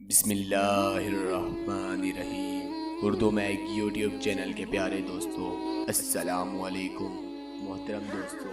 بسم اللہ الرحمن الرحیم۔ اردو میں ایک یوٹیوب چینل کے پیارے دوستو، السلام علیکم۔ محترم دوستو،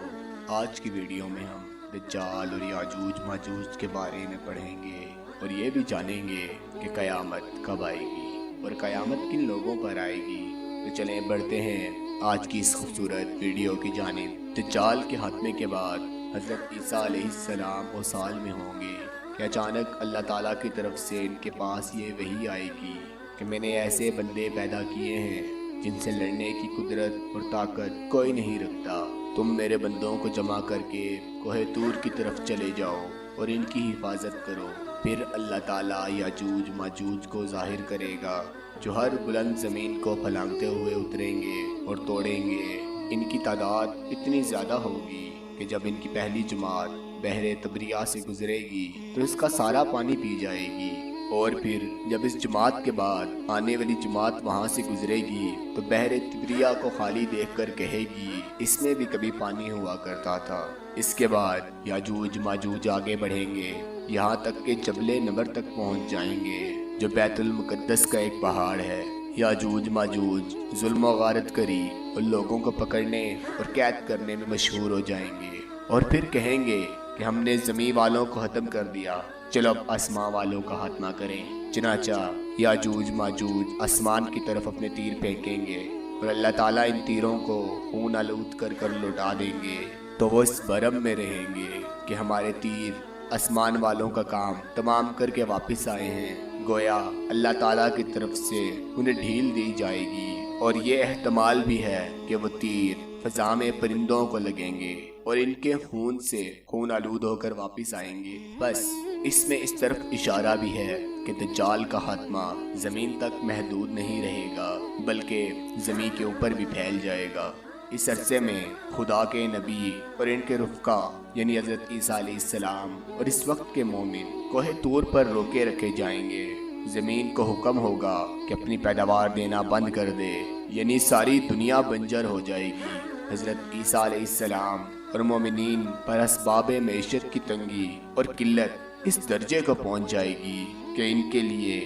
آج کی ویڈیو میں ہم دجال اور یاجوج ماجوج کے بارے میں پڑھیں گے اور یہ بھی جانیں گے کہ قیامت کب آئے گی اور قیامت کن لوگوں پر آئے گی۔ تو چلیں بڑھتے ہیں آج کی اس خوبصورت ویڈیو کی جانب۔ دجال کے خاتمے کے بعد حضرت عیسیٰ علیہ السلام اوصال میں ہوں گے کہ اچانک اللہ تعالیٰ کی طرف سے ان کے پاس یہ وحی آئے گی کہ میں نے ایسے بندے پیدا کیے ہیں جن سے لڑنے کی قدرت اور طاقت کوئی نہیں رکھتا۔ تم میرے بندوں کو جمع کر کے کوہ طور کی طرف چلے جاؤ اور ان کی حفاظت کرو۔ پھر اللہ تعالیٰ یاجوج ماجوج کو ظاہر کرے گا جو ہر بلند زمین کو پھلانگتے ہوئے اتریں گے اور توڑیں گے۔ ان کی تعداد اتنی زیادہ ہوگی کہ جب ان کی پہلی جماعت بحر تبریہ سے گزرے گی تو اس کا سارا پانی پی جائے گی، اور پھر جب اس جماعت کے بعد آنے والی جماعت وہاں سے گزرے گی تو بحر تبریہ کو خالی دیکھ کر کہے گی اس میں بھی کبھی پانی ہوا کرتا تھا۔ اس کے بعد یاجوج ماجوج آگے بڑھیں گے یہاں تک کہ جبل نمر تک پہنچ جائیں گے جو بیت المقدس کا ایک پہاڑ ہے۔ یاجوج ماجوج ظلم و غارت کری اور لوگوں کو پکڑنے اور قید کرنے میں مشہور ہو جائیں گے، اور پھر کہیں گے کہ ہم نے زمین والوں کو ختم کر دیا، چلو اب آسمان والوں کا خاتمہ کریں۔ چنانچہ یاجوج ماجوج آسمان کی طرف اپنے تیر پھینکیں گے اور اللہ تعالیٰ ان تیروں کو خون آلود کر کر لوٹا دیں گے، تو وہ اس برم میں رہیں گے کہ ہمارے تیر آسمان والوں کا کام تمام کر کے واپس آئے ہیں۔ گویا اللہ تعالیٰ کی طرف سے انہیں ڈھیل دی جائے گی، اور یہ احتمال بھی ہے کہ وہ تیر فضا میں پرندوں کو لگیں گے اور ان کے خون سے خون آلود ہو کر واپس آئیں گے۔ بس اس میں اس طرف اشارہ بھی ہے کہ دجال کا خاتمہ زمین تک محدود نہیں رہے گا بلکہ زمین کے اوپر بھی پھیل جائے گا۔ اس عرصے میں خدا کے نبی اور ان کے رفقا یعنی حضرت عیسیٰ علیہ السلام اور اس وقت کے مومن کوہ طور پر روکے رکھے جائیں گے۔ زمین کو حکم ہوگا کہ اپنی پیداوار دینا بند کر دے، یعنی ساری دنیا بنجر ہو جائے گی۔ حضرت عیسیٰ علیہ السلام اور مومنین پر اسباب معیشت کی تنگی اور قلت اس درجے کو پہنچ جائے گی کہ ان کے لیے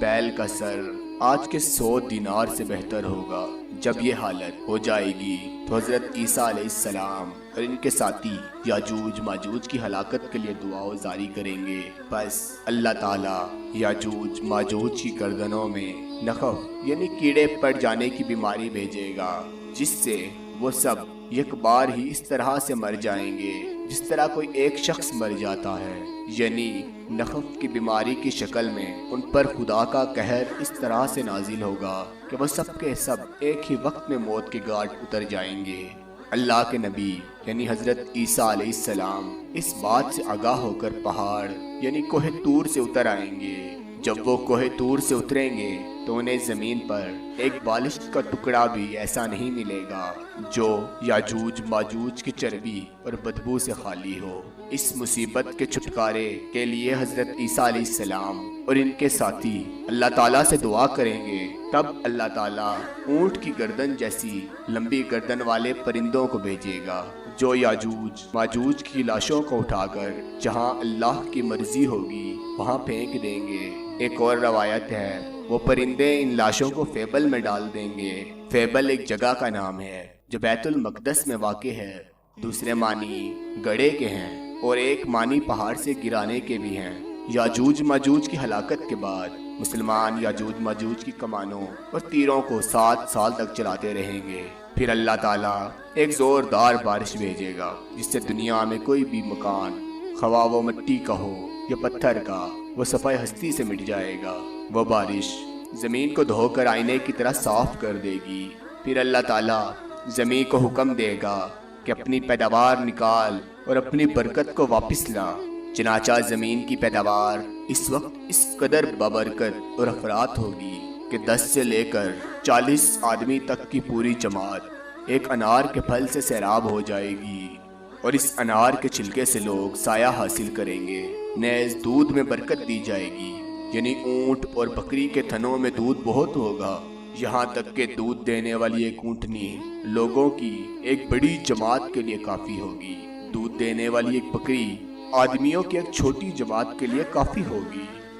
بیل کا سر آج کے 100 دینار سے بہتر ہوگا۔ جب یہ حالت ہو جائے گی تو حضرت عیسیٰ علیہ السلام اور ان کے ساتھی یاجوج ماجوج کی ہلاکت کے لیے دعا جاری کریں گے۔ بس اللہ تعالیٰ یاجوج ماجوج کی گردنوں میں نخف یعنی کیڑے پڑ جانے کی بیماری بھیجے گا، جس سے وہ سب یک بار ہی اس طرح سے مر جائیں گے جس طرح کوئی ایک شخص مر جاتا ہے، یعنی نخف کی بیماری کی شکل میں ان پر خدا کا قہر اس طرح سے نازل ہوگا کہ وہ سب کے سب ایک ہی وقت میں موت کے گھاٹ اتر جائیں گے۔ اللہ کے نبی یعنی حضرت عیسیٰ علیہ السلام اس بات سے آگاہ ہو کر پہاڑ یعنی کوہ طور سے اتر آئیں گے۔ جب وہ کوہ طور سے اتریں گے تو انہیں زمین پر ایک بالشت کا ٹکڑا بھی ایسا نہیں ملے گا جو یاجوج ماجوج کی چربی اور بدبو سے خالی ہو۔ اس مصیبت کے چھٹکارے کے لیے حضرت عیسیٰ علیہ السلام اور ان کے ساتھی اللہ تعالیٰ سے دعا کریں گے، تب اللہ تعالیٰ اونٹ کی گردن جیسی لمبی گردن والے پرندوں کو بھیجے گا جو یاجوج ماجوج کی لاشوں کو اٹھا کر جہاں اللہ کی مرضی ہوگی وہاں پھینک دیں گے۔ ایک اور روایت ہے وہ پرندے ان لاشوں کو فیبل میں ڈال دیں گے۔ فیبل ایک جگہ کا نام ہے جو بیت المقدس میں واقع ہے۔ دوسرے معنی گڑھے کے ہیں اور ایک معنی پہاڑ سے گرانے کے بھی ہیں۔ یاجوج ماجوج کی ہلاکت کے بعد مسلمان یاجوج ماجوج کی کمانوں اور تیروں کو 7 سال تک چلاتے رہیں گے۔ پھر اللہ تعالیٰ ایک زوردار بارش بھیجے گا جس سے دنیا میں کوئی بھی مکان خواہ وہ مٹی کا ہو یا پتھر کا وہ صفحہ ہستی سے مٹ جائے گا۔ وہ بارش زمین کو دھو کر آئینے کی طرح صاف کر دے گی۔ پھر اللہ تعالیٰ زمین کو حکم دے گا کہ اپنی پیداوار نکال اور اپنی برکت کو واپس لا۔ چنانچہ زمین کی پیداوار اس وقت اس قدر بابرکت اور افراد ہوگی کہ 10 سے لے کر 40 آدمی تک کی پوری جماعت ایک انار کے پھل سے سیراب ہو جائے گی، اور اس انار کے چھلکے سے لوگ سایہ حاصل کریں گے۔ نیز دودھ میں برکت دی جائے گی، یعنی اونٹ اور بکری کے تھنوں میں دودھ بہت ہوگا، یہاں تک کہ دودھ دینے والی ایک اونٹنی لوگوں کی ایک بڑی جماعت کے لیے کافی ہوگی۔ دودھ دینے والی ایک بکری آدمیوں کی ایک چھوٹی جماعت کے لیے کافی ہوگی۔